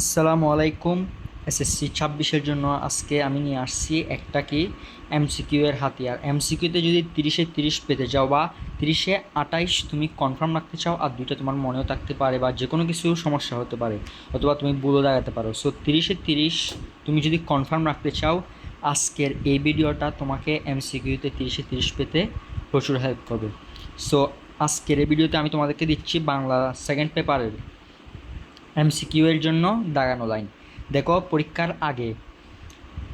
আসসালামু আলাইকুম। এসএসসি 26-এর জন্য আজকে আমি নিয়ে আসছি একটা কি এমসিকিউ এর হাতিয়ার। এমসিকিউতে যদি 30-এ 30 পেতে চাও বা 30-এ 28 তুমি কনফার্ম রাখতে চাও, আর দুইটা তোমার মনেও থাকতে পারে বা যে কোনো কিছু সমস্যা হতে পারে, অথবা তুমি ভুলও দাগাতে পারো। সো 30-এ 30 তুমি যদি কনফার্ম রাখতে চাও, আজকের এই ভিডিওটা তোমাকে এমসিকিউতে 30-এ 30 পেতে প্রচুর হেল্প করবে। সো আজকের এই ভিডিওতে আমি তোমাদেরকে দিচ্ছি বাংলা সেকেন্ড পেপারের এমসিকিউ এর জন্য দাগানো লাইন। দেখো, পরীক্ষার আগে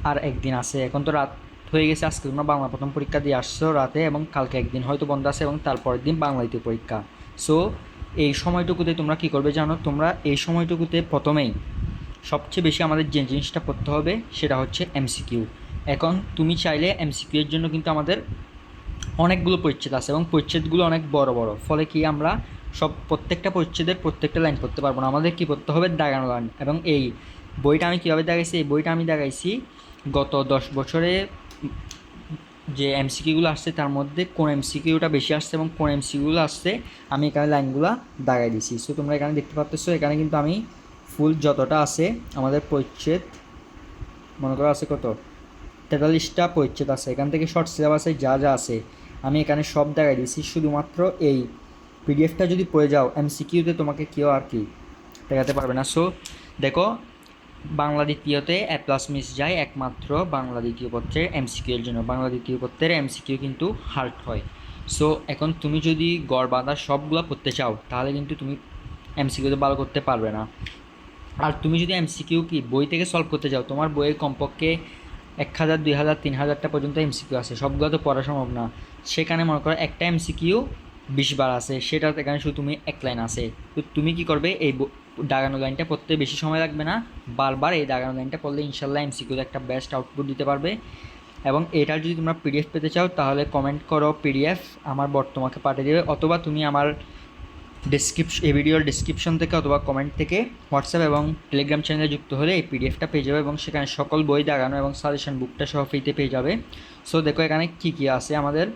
আর একদিন আছে, এখন তো রাত হয়ে গেছে। আজকে তোমরা বাংলা প্রথম পরীক্ষা দিয়ে আসছো রাতে, এবং কালকে একদিন হয়তো বন্ধ আছে, এবং তারপরের দিন বাংলা দ্বিতীয় পরীক্ষা। সো এই সময়টুকুতে তোমরা কী করবে জানো? তোমরা এই সময়টুকুতে প্রথমেই সবচেয়ে বেশি আমাদের যে জিনিসটা পড়তে হবে সেটা হচ্ছে এমসিকিউ। এখন তুমি চাইলে এমসিকিউ এর জন্য কিন্তু আমাদের অনেকগুলো পরিচ্ছেদ আছে, এবং পরিচ্ছেদগুলো অনেক বড় বড়, ফলে কি আমরা প্রত্যেকটা পরিচ্ছেদের প্রত্যেকটা লাইন পড়তে পারবো না। আমাদের কি পড়তে হবে? দাগানো লাইন। এবং এই বইটা আমি কীভাবে দাগাইছি? এই বইটা আমি দাগাইছি গত 10 বছরে যে এমসিকিউগুলো আসছে তার মধ্যে কোন এমসিকিউটা বেশি আসছে এবং কোন এমসিকিউগুলো আসছে আমি এখানে লাইনগুলো দাগাই দিছি। সো তোমরা এখানে দেখতে পাচ্ছ, এখানে কিন্তু আমি ফুল যতটা আছে আমাদের পরিচ্ছেদ, মনে করো আছে কত, 43টা পরিচ্ছেদ আছে। এখান থেকে শর্ট সিলেবাসে যা যা আছে আমি এখানে সব দেখাই দিয়েছি। শুধুমাত্র এই পিডিএফটা যদি পড়ে যাও, এমসিকিউতে তোমাকে কেউ আর কি দেখাতে পারবে না। সো দেখো, বাংলা দ্বিতীয়তে এ প্লাস মিস যায় একমাত্র বাংলা দ্বিতীয় পত্রের এমসিকিউ এর জন্য। বাংলা দ্বিতীয় পত্রের এমসিকিউ কিন্তু হার্ড হয়। সো এখন তুমি যদি গড় বাঁধা সবগুলো পড়তে চাও, তাহলে কিন্তু তুমি এমসিকিউতে ভালো করতে পারবে না। আর তুমি যদি এমসিকিউ কি বই থেকে সলভ করতে যাও, তোমার বইয়ে কমপক্ষে 1000, 2000, 3000টা পর্যন্ত এমসিকিউ আছে, সবগুলো তো পড়া সম্ভব না। সেখানে মনে করো একটা এমসিকিউ 20 বার আছে, সেটা এখানে শুধু তুমি এক লাইন আছে। তো তুমি কি করবে? এই দাগানো লাইনটা পড়তে বেশি সময় লাগবে না, বারবার এই দাগানো লাইনটা পড়লে ইনশাল্লাহ এমসিকিউতে একটা বেস্ট আউটপুট দিতে পারবে। এবং এটার যদি তোমরা পিডিএফ পেতে চাও, তাহলে কমেন্ট করো পিডিএফ, আমার বট তোমাকে পাঠিয়ে দেবে, অথবা তুমি আমার এই ভিডিওর ডিসক্রিপশন থেকে অথবা কমেন্ট থেকে হোয়াটসঅ্যাপ এবং টেলিগ্রাম চ্যানেলে যুক্ত হলে এই পিডিএফটা পেয়ে যাবে, এবং সেখানে সকল বই দাগানো এবং সাজেশন বুকটা সহ ফ্রিতে পেয়ে যাবে। সো দেখো এখানে কী কী আছে আমাদের।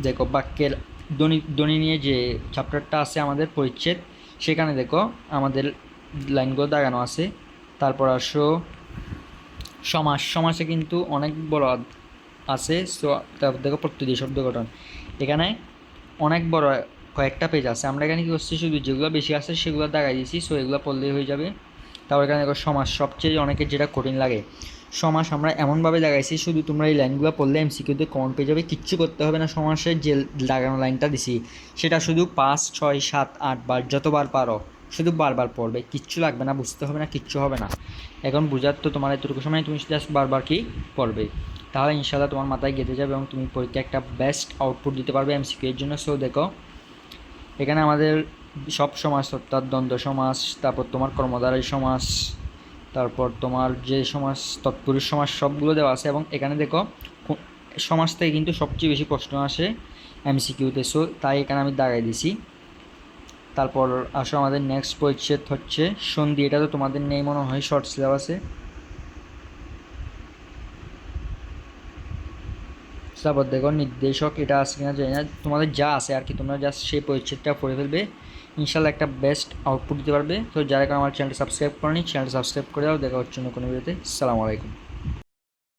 দেখো, বাক্যের ধ্বনি নিয়ে যে চ্যাপ্টারটা আছে আমাদের পরিচ্ছেদ, সেখানে দেখো আমাদের লাইনগুলো দাগানো আছে। তারপর আসো সমাসে কিন্তু অনেক বড় আছে। সো তারপর দেখো প্রত্যয় শব্দ গঠন, এখানে অনেক বড় কয়েকটা পেজ আছে। আমরা এখানে কী করছি, শুধু যেগুলো বেশি আছে সেগুলো দাগাই দিয়েছি। সো এগুলো পড়লেই হয়ে যাবে। তারপর এখানে দেখো সমাস, সবচেয়ে অনেকের যেটা কঠিন লাগে। সমাস আমরা এমনভাবে দাগাইছি, শুধু তোমরা এই লাইনগুলো পড়লে এমসিকিউতে কমন পেয়ে যাবে, কিচ্ছু করতে হবে না। সমাসের যে দাগানো লাইনটা দিছি সেটা শুধু 5, 6, 7, 8 বার যতবার পারো শুধু বারবার পড়বে, কিচ্ছু লাগবে না, বুঝতে হবে না, কিচ্ছু হবে না। এখন বুঝার তো তোমার এতটুকু সময়, তুমি জাস্ট বারবার কি পড়বে, তাহলে ইনশাল্লাহ তোমার মাথায় গেঁথে যাবে এবং তুমি পরীক্ষায় একটা বেস্ট আউটপুট দিতে পারবে এমসিকিউ এর জন্য। সো দেখো এখানে আমাদের সব সমাস, অর্থাৎ দ্বন্দ্ব সমাস, তারপর তোমার কর্মধারয় সমাস, তারপর তোমার যে সমাস, তৎপুরুষ সমাস, সবগুলো দেওয়া আছে। এবং এখানে দেখো সমাজ থেকে কিন্তু সবচেয়ে বেশি প্রশ্ন আসে এমসিকিউতে। সো তাই এখানে আমি দাগাই দিছি। তারপর আসো আমাদের নেক্সট পরিচ্ছেদ হচ্ছে সন্ধি। এটা তো তোমাদের নেই মনে হয় শর্ট সিলেবাসে। তারপর দেখো নির্দেশক, এটা আছে কিনা জানি না, তোমাদের যা আছে আর কি, তোমরা জাস্ট সেই পরিচ্ছেদটা পড়ে ফেলবে, ইনশাল্লাহ একটা বেস্ট আউটপুট দিতে পারবে। তো যারা আমার চ্যানেলটা সাবস্ক্রাইব করেনি, চ্যানেলটা সাবস্ক্রাইব করে দাও। দেখা হচ্ছে অন্য কোনো ভিডিওতে। আসসালামু আলাইকুম।